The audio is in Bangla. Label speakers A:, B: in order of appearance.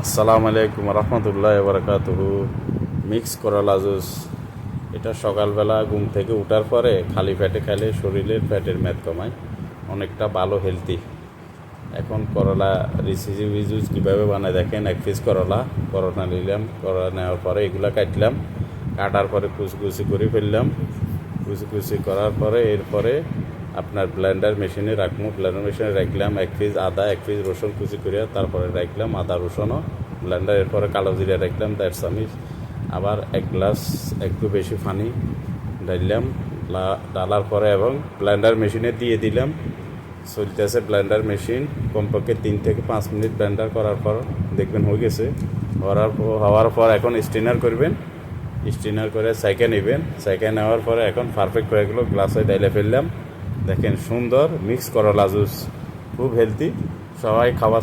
A: আসসালামু আলাইকুম রহমতুল্লাহ বারাকাতুহু। মিক্স করলা জুস, এটা সকালবেলা ঘুম থেকে উঠার পরে খালি পেটে খেলে শরীরের ফ্যাটের মেদ কমায়, অনেকটা ভালো হেলদি। এখন করলা রেসিপি জুস কীভাবে বানায় দেখেন। এক পিস করলা নিলাম, করলা নেওয়ার পরে এগুলো কাটলাম, কাটার পরে কুচি করে ফেললাম। কুচি করার পরে এরপরে আপনার ব্লেন্ডার মেশিনে রাখবো। ব্লেন্ডার মেশিনে রাখলাম এক পিস আদা, এক পিস রসুন কুচি করিয়া, তারপরে রাখলাম আদা রসুনও ব্লেন্ডার। এরপরে কালো জিরা রাখলাম 1.5 চামচ। আবার এক গ্লাস একটু বেশি পানি ডাললাম। ডালার পরে এবং ব্লেন্ডার মেশিনে দিয়ে দিলাম। চলতেছে ব্লেন্ডার মেশিন, কমপক্ষে 3 থেকে 5 মিনিট ব্লেন্ডার করার পর দেখবেন হয়ে গেছে। হওয়ার পর এখন স্ট্রেনার করবেন। স্ট্রেনার করে সেকে নেবেন। সেকে নেওয়ার পরে এখন পারফেক্ট হয়ে গেলো, গ্লাসে ডাইলে ফেললাম। দেখেন সুন্দর মিক্স করলা জুস, খুব হেলদি, সবাই খাওয়া